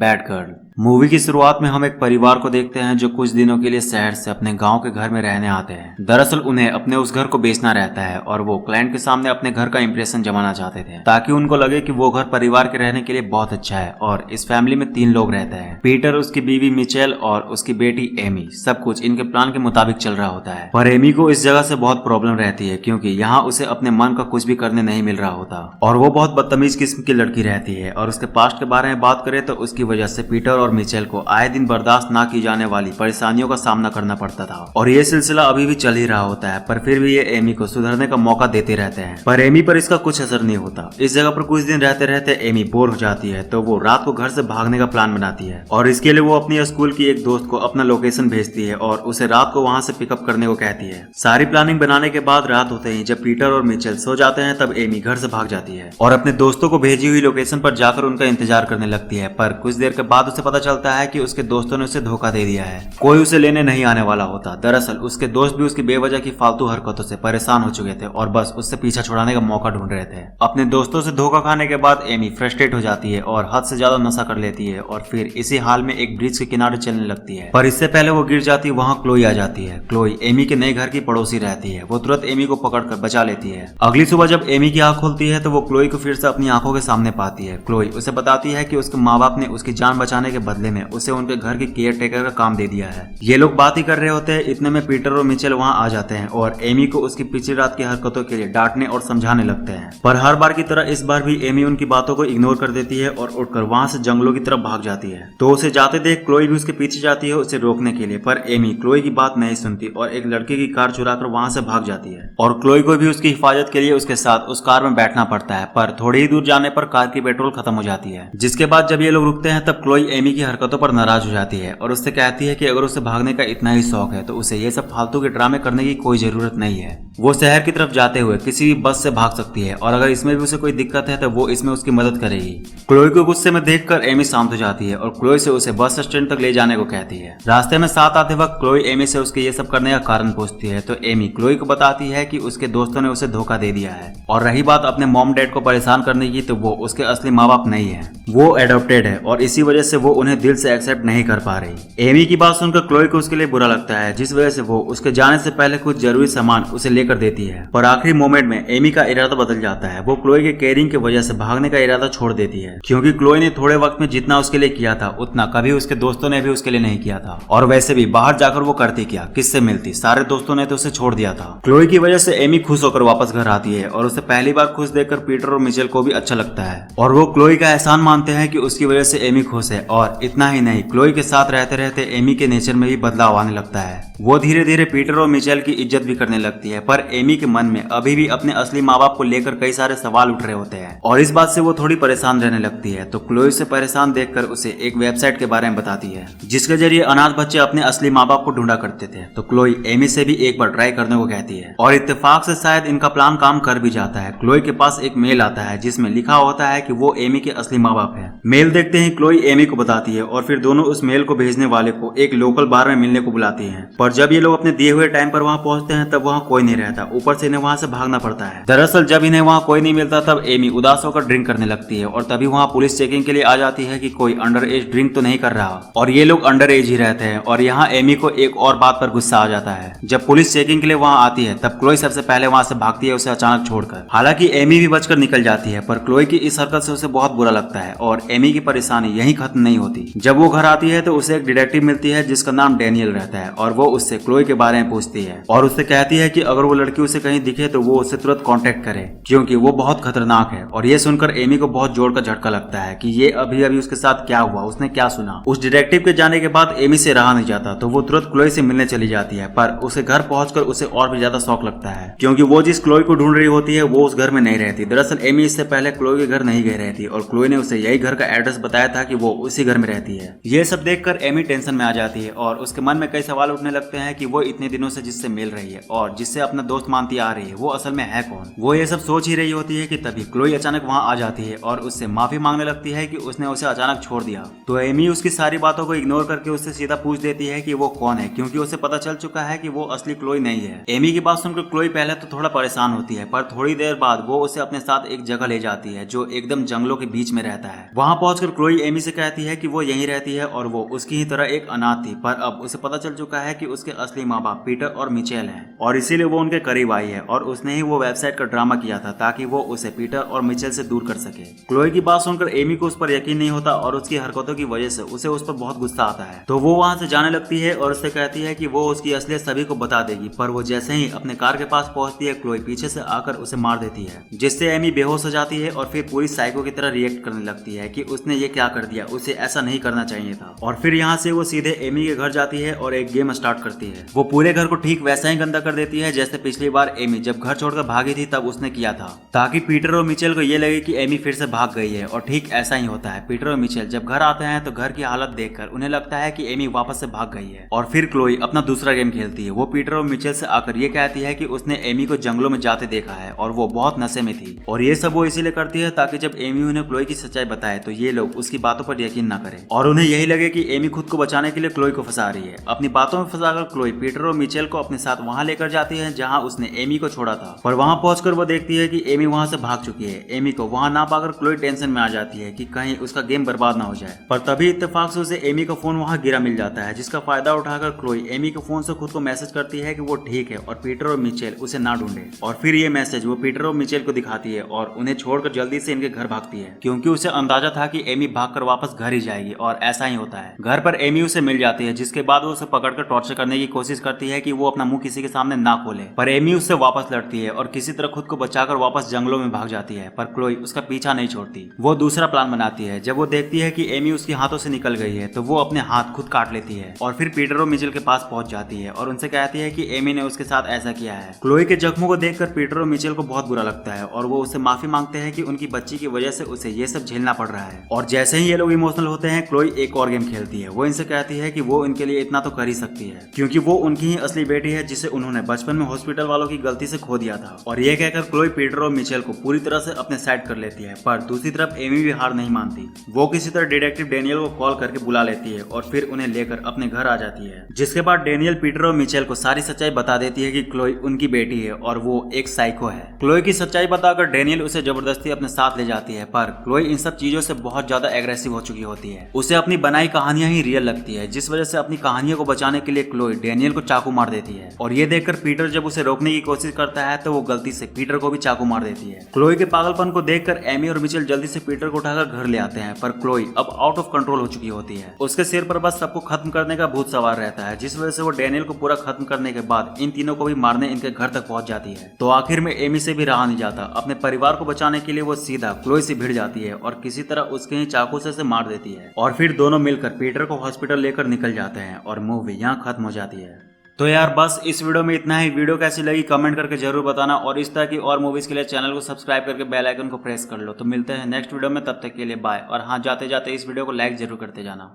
Bad girl. Movie की शुरुआत में हम एक परिवार को देखते हैं जो कुछ दिनों के लिए शहर से अपने गांव के घर में रहने आते हैं। दरअसल उन्हें अपने उस घर को बेचना रहता है और वो क्लाइंट के सामने अपने घर का इंप्रेशन जमाना चाहते थे ताकि उनको लगे कि वो घर परिवार के रहने के लिए बहुत अच्छा है। और इस फैमिली में 3 लोग रहते हैं, पीटर, उसकी बीवी मिचेल और उसकी बेटी एमी। सब कुछ इनके प्लान के मुताबिक चल रहा होता है, पर एमी को इस जगह से बहुत प्रॉब्लम रहती है क्योंकि यहाँ उसे अपने मन का कुछ भी करने नहीं मिल रहा होता और वो बहुत बदतमीज किस्म की लड़की रहती है। और उसके पास्ट के बारे में बात करें तो उसकी वजह से पीटर और मिचेल को आए दिन बर्दाश्त ना की जाने वाली परेशानियों का सामना करना पड़ता था और ये सिलसिला अभी भी चल ही रहा होता है। पर फिर भी ये एमी को सुधरने का मौका देते रहते हैं, पर एमी पर इसका कुछ असर नहीं होता। इस जगह पर कुछ दिन रहते रहते एमी बोर हो जाती है तो वो रात को घर से भागने का प्लान बनाती है और इसके लिए वो अपनी स्कूल की एक दोस्त को अपना लोकेशन भेजती है और उसे रात को वहाँ से पिकअप करने को कहती है। सारी प्लानिंग बनाने के बाद रात होते ही जब पीटर और मिचेल सो जाते हैं तब एमी घर से भाग जाती है और अपने दोस्तों को भेजी हुई लोकेशन पर जाकर उनका इंतजार करने लगती है। पर कुछ देर के बाद उसे पता चलता है कि उसके दोस्तों ने उसे धोखा दे दिया है, कोई उसे लेने नहीं आने वाला होता। दरअसल उसके दोस्त भी उसकी बेवजह की फालतू हरकतों से परेशान हो चुके थे और बस उससे पीछा छुड़ाने का मौका ढूंढ रहे थे। अपने दोस्तों से धोखा खाने के बाद एमी फ्रस्ट्रेट हो जाती है और हद से ज्यादा नशा कर लेती है और फिर इसी हाल में एक ब्रिज के किनारे चलने लगती है। पर इससे पहले वो गिर जाती है, वहाँ क्लोई आ जाती है। क्लोई एमी के नए घर की पड़ोसी रहती है, वो तुरंत एमी को पकड़कर बचा लेती है। अगली सुबह जब एमी की आंख खुलती है तो वो क्लोई को फिर से अपनी आंखों के सामने पाती है। क्लोई उसे बताती है कि उसके माँ बाप ने उसकी जान बचाने के बदले में उसे उनके घर की केयर टेकर का काम दे दिया है। ये लोग बात ही कर रहे होते हैं, इतने में पीटर और मिचेल वहाँ आ जाते हैं और एमी को उसकी पिछली रात की हरकतों के लिए डांटने और समझाने लगते हैं। पर हर बार की तरह इस बार भी एमी उनकी बातों को इग्नोर कर देती है और उठकर वहाँ से जंगलों की तरफ भाग जाती है। तो उसे जाते देख क्लोई भी उसके पीछे जाती है उसे रोकने के लिए, पर एमी क्लोई की बात नहीं सुनती और एक लड़के की कार चुराकर वहाँ से भाग जाती है और क्लोई को भी उसकी हिफाजत के लिए उसके साथ उस कार में बैठना पड़ता है। पर थोड़ी ही दूर जाने पर कार की पेट्रोल खत्म हो जाती है, जिसके बाद जब ये लोग रुकते हैं तब क्लोई एमी की हरकतों पर नाराज हो जाती है और उससे कहती है कि अगर उसे भागने का इतना ही शौक है तो उसे ये सब फालतू के ड्रामे करने की कोई जरूरत नहीं है। वो शहर की तरफ जाते हुए किसी भी बस से भाग सकती है और अगर इसमें भी उसे कोई दिक्कत है तो वो इसमें उसकी मदद करेगी। क्लोई को गुस्से में देखकर एमी शांत हो जाती है और क्लोई से उसे बस स्टैंड तक ले जाने को कहती है। रास्ते में साथ आते वक्त क्लोई एमी से उसके ये सब करने का कारण पूछती है तो एमी क्लोई को बताती है कि उसके दोस्तों ने उसे धोखा दे दिया है और रही बात अपने मॉम डैड को परेशान करने की तो वो उसके असली माँ बाप नहीं है, वो एडॉप्टेड है और इसी वजह से वो उन्हें दिल से एक्सेप्ट नहीं कर पा रही। एमी की बात सुनकर क्लोई को उसके लिए बुरा लगता है, जिस वजह से वो उसके जाने से पहले कुछ जरूरी सामान उसे लेकर देती है। पर आखिरी मोमेंट में एमी का इरादा बदल जाता है, वो क्लोई के केयरिंग की वजह से भागने का इरादा छोड़ देती है क्योंकि क्लोई ने थोड़े वक्त में जितना उसके लिए किया था उतना कभी उसके दोस्तों ने भी उसके लिए नहीं किया था। और वैसे भी बाहर जाकर वो करती क्या, किससे मिलती, सारे दोस्तों ने तो उसे छोड़ दिया था। क्लोई की वजह से एमी खुश होकर वापस घर आती है और उसे पहली बार खुश देखकर पीटर और मिचेल को भी अच्छा लगता है और वो क्लोई का एहसान मानते हैं कि उसकी वजह से एमी खुश है। और इतना ही नहीं, क्लोई के साथ रहते रहते एमी के नेचर में भी बदलाव आने लगता है, वो धीरे धीरे पीटर और मिचेल की इज्जत भी करने लगती है। पर एमी के मन में अभी भी अपने असली माँ बाप को लेकर कई सारे सवाल उठ रहे होते हैं और इस बात से वो थोड़ी परेशान रहने लगती है। तो क्लोई से परेशान देखकर उसे एक वेबसाइट के बारे में बताती है जिसके जरिए अनाथ बच्चे अपने असली माँ बाप को ढूंढा करते थे। तो क्लोई एमी से भी एक बार ट्राई करने को कहती है और इत्तेफाक से शायद इनका प्लान काम कर भी जाता है। क्लोई के पास एक मेल आता है जिसमें लिखा होता है कि वो एमी के असली माँ बाप है। मेल देखते ही क्लोई एमी को बताती है और फिर दोनों उस मेल को भेजने वाले को एक लोकल बार में मिलने को बुलाती हैं। पर जब ये लोग अपने दिए हुए टाइम पर वहाँ पहुँचते हैं तब वहाँ कोई नहीं रहता, ऊपर से इन्हें वहाँ से भागना पड़ता है। दरअसल जब इन्हें वहाँ कोई नहीं मिलता तब एमी उदास होकर ड्रिंक करने लगती है और तभी वहाँ पुलिस चेकिंग के लिए आ जाती है कि कोई अंडर एज ड्रिंक तो नहीं कर रहा और ये लोग अंडर एज ही रहते हैं। और यहाँ एमी को एक और बात पर गुस्सा आ जाता है, जब पुलिस चेकिंग के लिए वहाँ आती है तब क्लोई सबसे पहले वहाँ से भागती है उसे अचानक छोड़कर। हालांकि एमी भी बचकर निकल जाती है पर क्लोई की इस हरकत से उसे बहुत बुरा लगता है और एमी की परेशानी यहीं खत्म नहीं होती। जब वो घर आती है तो उसे एक डिटेक्टिव मिलती है जिसका नाम डैनियल रहता है और वो उससे क्लोई के बारे में पूछती है और उससे कहती है कि अगर वो लड़की उसे कहीं दिखे तो वो उससे तुरंत कांटेक्ट करे क्योंकि वो बहुत खतरनाक है। और ये सुनकर एमी को बहुत जोर का झटका लगता है कि ये अभी अभी उसके साथ क्या हुआ, उसने क्या सुना। उस डिटेक्टिव के जाने के बाद एमी से रहा नहीं जाता तो वो तुरंत क्लोई से मिलने चली जाती है, पर उसे घर पहुंचकर उसे और भी ज्यादा शौक लगता है क्योंकि वो जिस क्लोई को ढूंढ रही होती है वो उस घर में नहीं रहती। दरअसल एमी इससे पहले क्लोई के घर नहीं गई रहती और क्लोई ने उसे यही घर का एड्रेस बताया था कि वो उसी घर में रहती है। ये सब देखकर एमी टेंशन में आ जाती है और उसके मन में कई सवाल उठने लगते हैं कि वो इतने दिनों से जिससे मिल रही है और जिससे अपना दोस्त मानती आ रही है वो असल में है कौन। वो ये सब सोच ही रही होती है कि तभी क्लोई अचानक वहाँ आ जाती है और उससे माफी मांगने लगती है कि उसने उसे अचानक छोड़ दिया। तो एमी उसकी सारी बातों को इग्नोर करके उससे सीधा पूछ देती है कि वो कौन है क्योंकि उसे पता चल चुका है कि वो असली क्लोई नहीं है। एमी की बात सुनकर क्लोई पहले तो थोड़ा परेशान होती है पर थोड़ी देर बाद वो उसे अपने साथ एक जगह ले जाती है जो एकदम जंगलों के बीच में रहता है। वहाँ पहुंचकर क्लोई एमी से कहती है कि वो यहीं रहती है और वो उसकी ही तरह एक अनाथ थी, पर अब उसे पता चल चुका है कि उसके असली माँ बाप पीटर और मिचेल हैं और इसीलिए वो उनके करीब आई है और उसने ही वो वेबसाइट का ड्रामा किया था ताकि वो उसे पीटर और मिचेल से दूर कर सके। क्लोई की बात सुनकर एमी को उस पर यकीन नहीं होता और उसकी हरकतों की वजह से उसे उस पर बहुत गुस्सा आता है, तो वो वहाँ से जाने लगती है और उससे कहती है कि वो उसकी असलियत सभी को बता देगी। पर वो जैसे ही अपने कार के पास पहुंचती है, क्लोई पीछे से आकर उसे मार देती है, जिससे एमी बेहोश हो जाती है और फिर पूरी साइको की तरह रिएक्ट करने लगती है कि उसने ये क्या कर दिया, उसे ऐसा नहीं करना चाहिए था। और फिर यहाँ से वो सीधे एमी के घर जाती है और एक गेम स्टार्ट करती है। वो पूरे घर को ठीक वैसा ही गंदा कर देती है जैसे पिछली बार एमी जब घर छोड़कर भागी थी तब उसने किया था, ताकि पीटर और मिचेल को ये लगे कि एमी फिर से भाग गई है। और ठीक ऐसा ही होता है। पीटर और मिचेल जब घर आते हैं तो घर की हालत देखकर उन्हें लगता है कि एमी वापस से भाग गई है। और फिर क्लोई अपना दूसरा गेम खेलती है। वो पीटर और मिचेल से आकर ये कहती है कि उसने एमी को जंगलों में जाते देखा है और वो बहुत नशे में थी, और ये सब वो इसीलिए करती है ताकि जब एमी उन्हें क्लोई की सच्चाई बताए तो ये लोग उसकी बातों पर यकीन न करें और उन्हें यही लगे कि एमी खुद को बचाने के लिए क्लोई को फंसा रही है। अपनी बातों में फंसाकर क्लोई पीटर और मिचेल को अपने साथ वहां लेकर जाती है जहां उसने एमी को छोड़ा था, पर वहां पहुंचकर वो देखती है कि एमी वहां से भाग चुकी है। एमी को वहां ना पाकर क्लोई टेंशन में आ जाती है कि कहीं उसका गेम बर्बाद ना हो जाए, पर तभी इत्तेफाक से उसे एमी का फोन वहां गिरा मिल जाता है, जिसका फायदा उठाकर क्लोई एमी के फोन से खुद को मैसेज करती है कि वो ठीक है और पीटर और मिचेल उसे ना ढूंढे। और फिर ये मैसेज वो पीटर और मिचेल को दिखाती है और उन्हें छोड़कर जल्दी से इनके घर भागती है, क्योंकि उसे अंदाजा था कि एमी भागकर वापस घर ही जाएगी। और ऐसा ही होता है। घर पर एमी उसे मिल जाती है, जिसके बाद वो उसे पकड़कर टॉर्चर करने की कोशिश करती है कि वो अपना मुंह किसी के सामने ना खोले, पर एमी उससे वापस लड़ती है और किसी तरह खुद को बचाकर वापस जंगलों में भाग जाती है। पर क्लोई उसका पीछा नहीं छोड़ती। वो दूसरा प्लान बनाती है। जब वो देखती है कि एमी उसके हाथों से निकल गई है तो वो अपने हाथ खुद काट लेती है और फिर पीटर और मिचेल के पास पहुंच जाती है और उनसे कहती है कि एमी ने उसके साथ ऐसा किया है। क्लोई के जख्मों को देखकर पीटर और मिचेल को बहुत बुरा लगता है और वो उससे माफी मांगते हैं कि उनकी बच्ची की वजह से उसे ये सब झेलना पड़ रहा है। और जैसे ही ये लोग इमोशनल होते हैं, क्लोई एक और गेम खेलती है। वो इनसे कहती है कि वो इनके लिए इतना तो कर ही सकती है, क्योंकि वो उनकी ही असली बेटी है जिसे उन्होंने बचपन में हॉस्पिटल वालों की गलती से खो दिया था। और ये कहकर क्लोई पीटर और मिचेल को पूरी तरह से अपने साइड कर लेती है। पर दूसरी तरफ एमी भी हार नहीं मानती। वो किसी तरह डिटेक्टिव डेनियल को कॉल करके बुला लेती है और फिर उन्हें लेकर अपने घर आ जाती है, जिसके बाद डेनियल पीटर और मिचेल को सारी सच्चाई बता देती है कि क्लोई उनकी बेटी है और वो एक साइको है। क्लोई की सच्चाई बताकर डेनियल उसे जबरदस्ती अपने साथ ले जाती है, पर क्लोई इन सब चीजों से बहुत ज्यादा एग्रेसिव हो चुकी होती है। उसे अपनी बनाई कहानियां ही रियल लगती है, जिस वजह से अपनी कहानियों को बचाने के लिए क्लोई डेनियल को चाकू मार देती है। और ये देखकर पीटर जब उसे रोकने की कोशिश करता है तो वो गलती से पीटर को भी चाकू मार देती है। क्लोई के पागलपन को देखकर एमी और मिचेल जल्दी से पीटर को उठाकर घर ले आते हैं, पर क्लोई अब आउट ऑफ कंट्रोल हो चुकी होती है। उसके सिर पर बस सबको खत्म करने का भूत सवार रहता है, जिस वजह से वो डेनियल को पूरा खत्म करने के बाद इन तीनों को भी मारने इनके घर तक पहुंच जाती है। तो आखिर में एमी से भी रहा नहीं जाता। अपने परिवार को बचाने के लिए वो सीधा क्लोई से भिड़ जाती है और किसी तरह उसके ही चाकू से मार देती है। और फिर दोनों मिलकर पीटर को हॉस्पिटल लेकर निकल जाते हैं और मूवी यहाँ खत्म हो जाती है। तो यार बस इस वीडियो में इतना ही। वीडियो कैसी लगी कमेंट करके जरूर बताना और इस तरह की और मूवीज के लिए चैनल को सब्सक्राइब करके बेल आइकन को प्रेस कर लो। तो मिलते हैं नेक्स्ट वीडियो में, तब तक के लिए बाय। और हाँ, जाते जाते इस वीडियो को लाइक जरूर करते जाना।